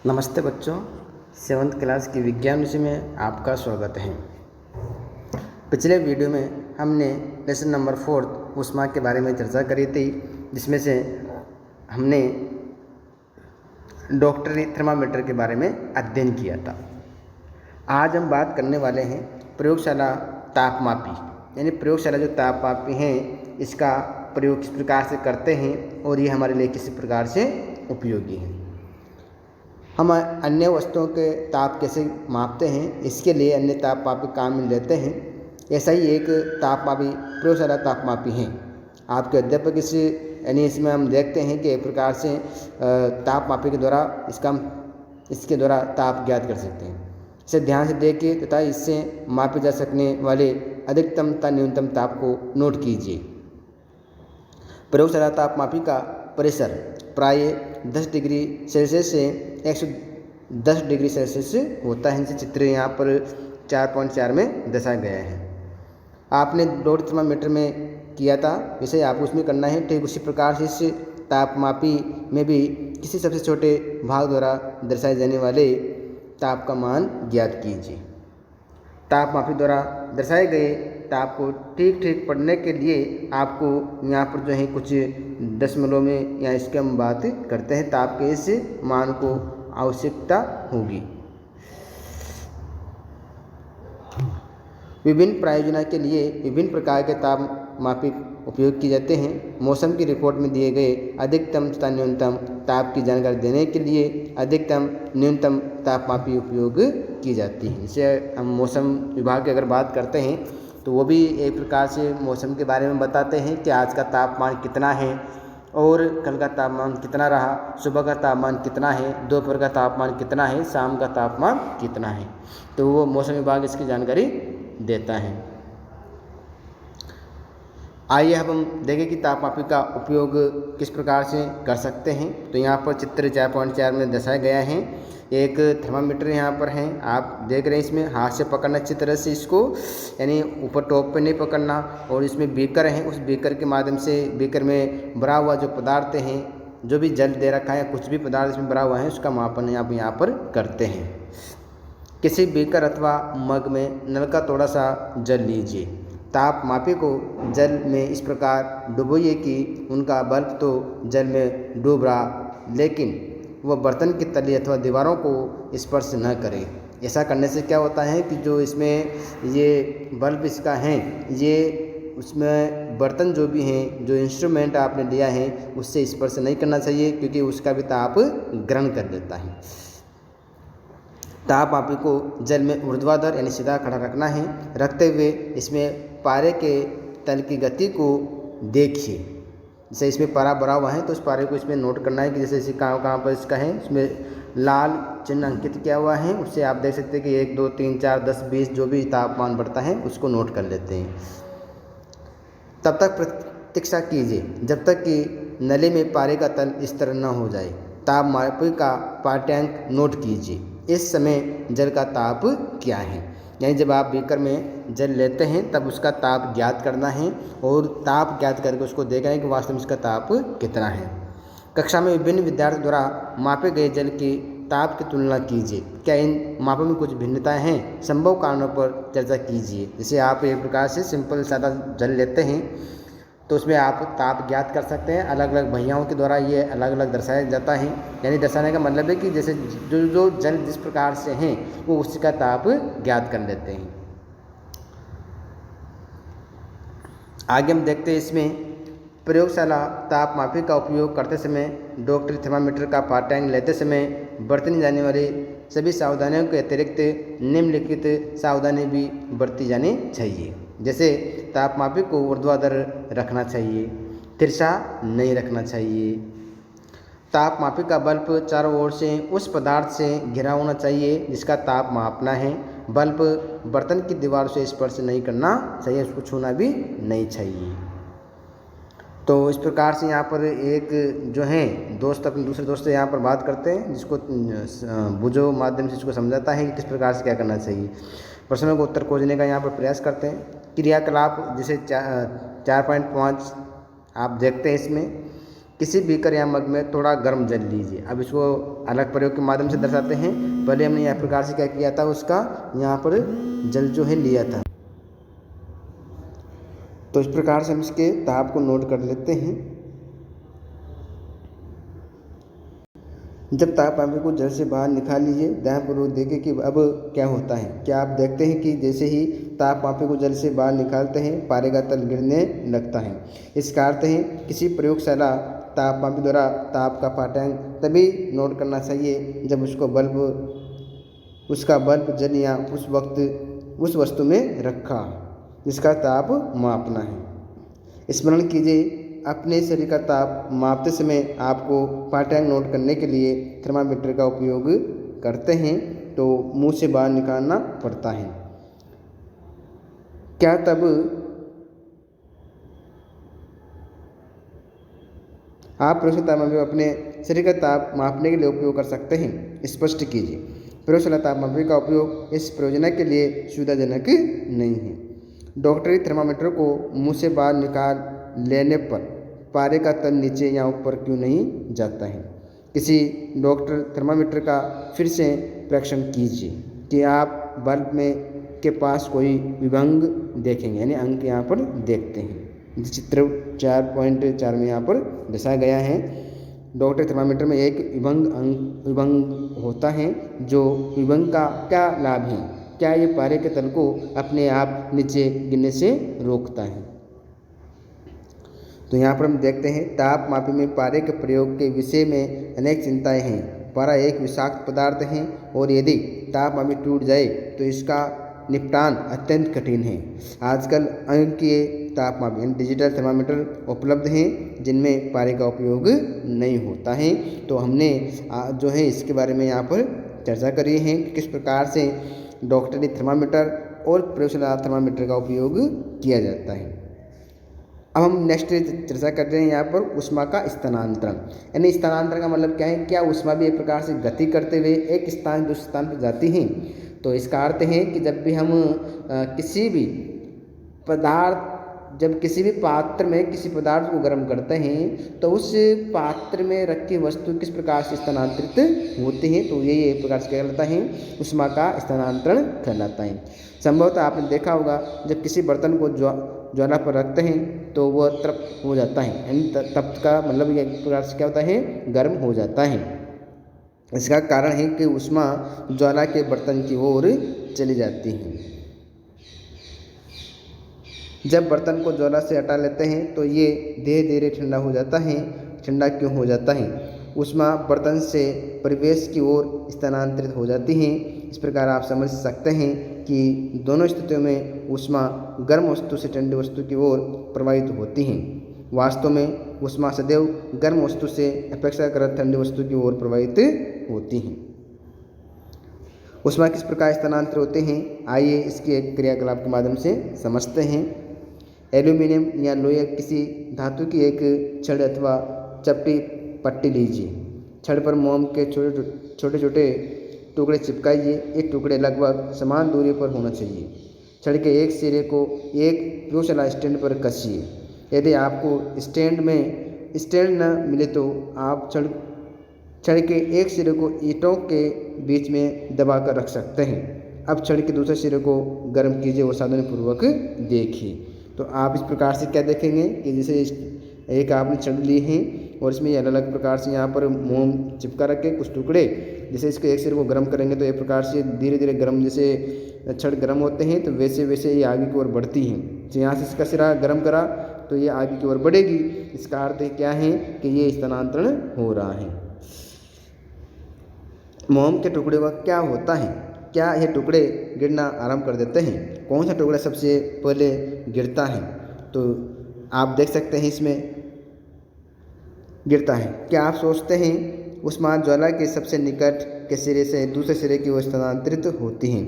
नमस्ते बच्चों, 7th class की विज्ञान विषय में आपका स्वागत है। पिछले वीडियो में हमने लेसन नंबर 4 ऊष्मा के बारे में चर्चा करी थी, जिसमें से हमने डॉक्टरी थर्मामीटर के बारे में अध्ययन किया था। आज हम बात करने वाले हैं प्रयोगशाला तापमापी, यानी प्रयोगशाला जो तापमापी हैं इसका प्रयोग किस प्रकार से करते हैं और ये हमारे लिए किस प्रकार से उपयोगी है। हम अन्य वस्तुओं के ताप कैसे मापते हैं, इसके लिए अन्य तापमापी काम में लेते हैं। ऐसा ही एक तापमापी प्रयोगशाला तापमापी है। आपके अध्यापक इसमें हम देखते हैं कि एक प्रकार से तापमापी के द्वारा इसके द्वारा ताप ज्ञात कर सकते हैं। इसे ध्यान से देखिए तथा इससे मापे जा सकने वाले अधिकतम तथा न्यूनतम ताप को नोट कीजिए। प्रयोगशाला तापमापी का परिसर प्राय 10 डिग्री सेल्सियस से 110 डिग्री सेल्सियस होता है। इनसे चित्र यहाँ पर 4.4 में दर्शाया गया है। आपने डॉट थर्मामीटर में किया था, वैसे आपको उसमें करना है। ठीक उसी प्रकार से इस तापमापी में भी किसी सबसे छोटे भाग द्वारा दर्शाए जाने वाले ताप का मान ज्ञात कीजिए। तापमापी द्वारा दर्शाए गए ताप को ठीक ठीक पढ़ने के लिए आपको यहाँ पर जो है कुछ दशमलव में या इसके हम बात करते हैं ताप के इस मान को आवश्यकता होगी। विभिन्न प्रयोजनों के लिए विभिन्न प्रकार के तापमापी उपयोग किए जाते हैं। मौसम की रिपोर्ट में दिए गए अधिकतम तथा न्यूनतम ताप की जानकारी देने के लिए अधिकतम न्यूनतम तापमापी उपयोग की जाती है। जैसे हम मौसम विभाग की अगर बात करते हैं तो वो भी एक प्रकार से मौसम के बारे में बताते हैं कि आज का तापमान कितना है और कल का तापमान कितना रहा, सुबह का तापमान कितना है, दोपहर का तापमान कितना है, शाम का तापमान कितना है। तो वो मौसम विभाग इसकी जानकारी देता है। आइए अब हम देखें कि तापमापी का उपयोग किस प्रकार से कर सकते हैं। तो यहाँ पर चित्र 4.4 में दर्शाया गया है। एक थर्मामीटर यहाँ पर है, आप देख रहे हैं। इसमें हाथ से पकड़ना अच्छी तरह से इसको, यानी ऊपर टॉप पे नहीं पकड़ना। और इसमें बीकर है, उस बीकर के माध्यम से बीकर में भरा हुआ जो पदार्थ हैं, जो भी जल दे रखा है, कुछ भी पदार्थ इसमें भरा हुआ है, उसका मापन आप यहाँ पर करते हैं। किसी बीकर अथवा मग में नल का थोड़ा सा जल लीजिए। तापमापी को जल में इस प्रकार डुबोइए कि उनका बल्ब तो जल में डूब रहा, लेकिन वह बर्तन की तली अथवा दीवारों को स्पर्श न करे। ऐसा करने से क्या होता है कि जो इसमें ये बल्ब इसका है, ये उसमें बर्तन जो भी हैं, जो इंस्ट्रूमेंट आपने लिया है, उससे स्पर्श नहीं करना चाहिए, क्योंकि उसका भी ताप ग्रहण कर लेता है। तापमापी को जल में ऊर्ध्वाधर यानी सीधा खड़ा रखना है। रखते हुए इसमें पारे के तल की गति को देखिए। जैसे इसमें पारा भरा हुआ है तो उस पारे को इसमें नोट करना है कि जैसे इसी कहाँ पर इसका है, इसमें लाल चिन्ह अंकित किया हुआ है। उससे आप देख सकते हैं कि 1 2 3 4 10 20 जो भी तापमान बढ़ता है उसको नोट कर लेते हैं। तब तक प्रतीक्षा कीजिए जब तक कि नली में पारे का तल इस तरह न हो जाए। तापमापी का पाठ्यांक नोट कीजिए। इस समय जल का ताप क्या है, यानी जब आप बीकर में जल लेते हैं तब उसका ताप ज्ञात करना है और ताप ज्ञात करके उसको देखना है कि वास्तव में इसका ताप कितना है। कक्षा में विभिन्न विद्यार्थियों द्वारा मापे गए जल के ताप की तुलना कीजिए। क्या इन मापों में कुछ भिन्नताएं हैं? संभव कारणों पर चर्चा कीजिए। जैसे आप एक प्रकार से सिंपल सादा जल लेते हैं तो उसमें आप ताप ज्ञात कर सकते हैं। अलग अलग भैयाओं के द्वारा ये अलग अलग दर्शाया जाता है। यानी दर्शाने का मतलब है कि जैसे जो जल जिस प्रकार से हैं वो उसी का ताप ज्ञात कर लेते हैं। आगे हम देखते हैं इसमें प्रयोगशाला तापमापी का उपयोग करते समय डॉक्टरी थर्मामीटर का पाठ्यांक लेते समय बरतनी जाने वाली सभी सावधानियों के अतिरिक्त निम्नलिखित सावधानी भी बरती जानी चाहिए। जैसे तापमापी को ऊर्ध्वाधर रखना चाहिए, तिरछा नहीं रखना चाहिए। तापमापी का बल्ब चारों ओर से उस पदार्थ से घिरा होना चाहिए जिसका ताप मापना है। बल्ब बर्तन की दीवार से स्पर्श नहीं करना चाहिए, उसको छूना भी नहीं चाहिए। तो इस प्रकार से यहाँ पर एक जो है दोस्त अपने दूसरे दोस्त से यहाँ पर बात करते हैं, जिसको बुझो माध्यम से इसको समझाता है कि किस प्रकार से क्या करना चाहिए। प्रश्नों को उत्तर खोजने का यहाँ पर प्रयास करते हैं। क्रियाकलाप जैसे 4.5 आप देखते हैं इसमें किसी बीकर या मग में थोड़ा गर्म जल लीजिए। अब इसको अलग प्रयोग के माध्यम से दर्शाते हैं। पहले हमने यह प्रकार से क्या किया था, उसका यहाँ पर जल जो है लिया था। तो इस प्रकार से हम इसके ताप को नोट कर लेते हैं। जब ताप मापी को जल से बाहर निकाल लीजिए, ध्यानपूर्वक देखें कि अब क्या होता है। क्या आप देखते हैं कि जैसे ही ताप मापी को जल से बाहर निकालते हैं, पारे का तल गिरने लगता है। इसका अर्थ है किसी प्रयोगशाला ताप मापी द्वारा ताप का पाठ्यांक तभी नोट करना चाहिए जब उसका बल्ब जल या उस वक्त उस वस्तु में रखा जिसका ताप मापना है। स्मरण कीजिए, अपने शरीर का ताप मापते समय आपको पाठ्यांक नोट करने के लिए थर्मामीटर का उपयोग करते हैं तो मुंह से बाहर निकालना पड़ता है। क्या तब आप प्रयोगशाला में अपने शरीर का ताप मापने के लिए उपयोग कर सकते हैं? स्पष्ट कीजिए। प्रयोगशाला ताप मापी का उपयोग इस प्रयोजना के लिए सुविधाजनक नहीं है। डॉक्टरी थर्मामीटर को मुंह से बाहर निकाल लेने पर पारे का तल नीचे या ऊपर क्यों नहीं जाता है? किसी डॉक्टर थर्मामीटर का फिर से परीक्षण कीजिए कि आप बल्ब में के पास कोई विभंग देखेंगे, यानी अंक यहाँ पर देखते हैं। चित्र 4.4 में यहाँ पर दर्शाया गया है। डॉक्टर थर्मामीटर में एक विभंग होता है। जो विभंग का क्या लाभ है? क्या ये पारे के तल को अपने आप नीचे गिरने से रोकता है? तो यहाँ पर हम देखते हैं, ताप मापी में पारे के प्रयोग के विषय में अनेक चिंताएं हैं। पारा एक विषाक्त पदार्थ है और यदि ताप मापी टूट जाए तो इसका निपटान अत्यंत कठिन है। आजकल अंकीय ताप मापी यानी डिजिटल थर्मामीटर उपलब्ध हैं जिनमें पारे का उपयोग नहीं होता है। तो हमने जो है इसके बारे में यहाँ पर चर्चा करी है कि किस प्रकार से डॉक्टरी थर्मामीटर और प्रयोगशाला थर्मामीटर का उपयोग किया जाता है। अब हम नेक्स्ट चर्चा कर रहे हैं यहाँ पर ऊष्मा का स्थानांतरण। यानी स्थानांतरण का मतलब क्या है? क्या ऊष्मा भी एक प्रकार से गति करते हुए एक स्थान से दूसरे स्थान पर जाती है? तो इसका अर्थ है कि जब भी हम किसी भी पात्र में किसी पदार्थ को गर्म करते हैं तो उस पात्र में रखी वस्तु किस प्रकार से स्थानांतरित होती है, तो ये एक प्रकार से कहलाता है ऊष्मा का स्थानांतरण कहलाता है। संभवतः आपने देखा होगा, जब किसी बर्तन को ज्वाला पर रखते हैं तो वह तृप्त हो जाता है, यानी तप्त का मतलब एक प्रकार से क्या होता है, गर्म हो जाता है। इसका कारण है कि ऊष्मा ज्वाला के बर्तन की ओर चली जाती है। जब बर्तन को ज्वाला से हटा लेते हैं तो ये धीरे धीरे ठंडा हो जाता है। ठंडा क्यों हो जाता है? ऊष्मा बर्तन से परिवेश की ओर स्थानांतरित हो जाती है। इस प्रकार आप समझ सकते हैं कि दोनों स्थितियों में ऊष्मा गर्म वस्तु से ठंडी वस्तु की ओर प्रवाहित होती है। वास्तव में ऊष्मा सदैव गर्म वस्तु से अपेक्षाकृत ठंडी वस्तु की ओर प्रवाहित होती है। ऊष्मा किस प्रकार स्थानांतरित होते हैं, आइए इसके एक क्रियाकलाप के माध्यम से समझते हैं। एल्यूमिनियम या लोहे किसी धातु की एक छड़ अथवा चपटी पट्टी लीजिए। छड़ पर मोम के छोटे छोटे टुकड़े चिपकाइए। ये टुकड़े लगभग समान दूरी पर होना चाहिए। छड़ के एक सिरे को एक प्रयोगशाला स्टैंड पर कसिए। यदि आपको स्टैंड न मिले तो आप छड़ के एक सिरे को ईंटों के बीच में दबा कर रख सकते हैं। अब छड़ के दूसरे सिरे को गर्म कीजिए और सावधानीपूर्वक देखिए। तो आप इस प्रकार से क्या देखेंगे कि जैसे एक आपने छड़ ली है और इसमें अलग अलग प्रकार से यहाँ पर मोम चिपका रखे कुछ टुकड़े। जैसे इसके एक सिरे को गर्म करेंगे तो एक प्रकार से धीरे धीरे गर्म, जैसे छड़ गर्म होते हैं तो वैसे वैसे ये आगे की ओर बढ़ती हैं। तो यहाँ से इसका सिरा गर्म करा तो ये आगे की ओर बढ़ेगी। इसका अर्थ क्या है कि ये स्थानांतरण हो रहा है। मोम के टुकड़े का क्या होता है? क्या ये टुकड़े गिरना आरंभ कर देते हैं? कौन सा टुकड़ा सबसे पहले गिरता है? तो आप देख सकते हैं इसमें गिरता है। क्या आप सोचते हैं ऊष्मा ज्वाला के सबसे निकट के सिरे से दूसरे सिरे की ओर स्थानांतरित होती है?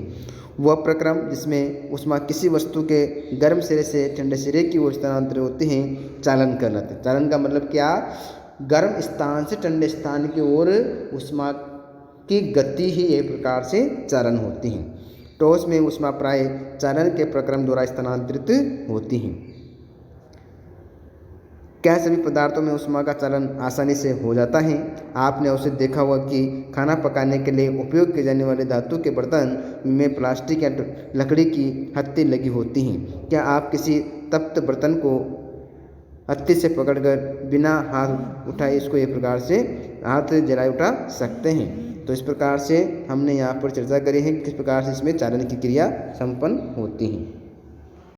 वह प्रक्रम जिसमें ऊष्मा किसी वस्तु के गर्म सिरे से ठंडे सिरे की ओर स्थानांतरित होती है चालन कहलाता है। चालन का मतलब क्या? गर्म स्थान से ठंडे स्थान की ओर ऊष्मा की गति ही एक प्रकार से चालन होती है। ठोस में ऊष्मा प्राय चालन के प्रक्रम द्वारा स्थानांतरित होती है। क्या सभी पदार्थों में ऊष्मा का चलन आसानी से हो जाता है? आपने अवश्य देखा होगा कि खाना पकाने के लिए उपयोग किए जाने वाले धातु के बर्तन में प्लास्टिक या लकड़ी की हत्ती लगी होती हैं। क्या आप किसी तप्त बर्तन को हत्ती से पकड़कर बिना हाथ उठाए इसको एक प्रकार से हाथ जलाए उठा सकते हैं? तो इस प्रकार से हमने यहाँ पर चर्चा करी है कि किस प्रकार से इसमें चालन की क्रिया संपन्न होती है।